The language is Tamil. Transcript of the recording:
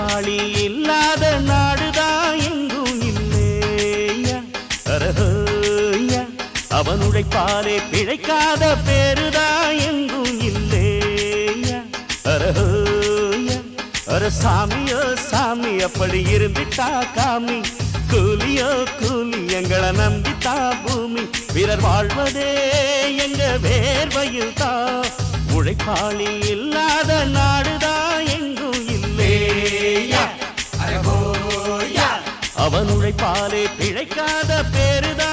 உழைப்பாளி இல்லாத நாடுதான் எங்கும் இல்லையா அரஹோயா அவன் உழைப்பாலே பிழைக்காத பேருதான் எங்கும் இல்லையா அரஹோயா அர சாமியோ சாமி அப்படி இருந்துட்டா காமி கூலியோ கூலி எங்களை நம்பித்தா பூமி பிறர் வாழ்வதே எங்க வேர்வையில் தான் உழைப்பாளி இல்லாத நாடுதான் எங்கும் இல்லையா அவன் உழைப்பாலே பிழைக்காத பேருதான்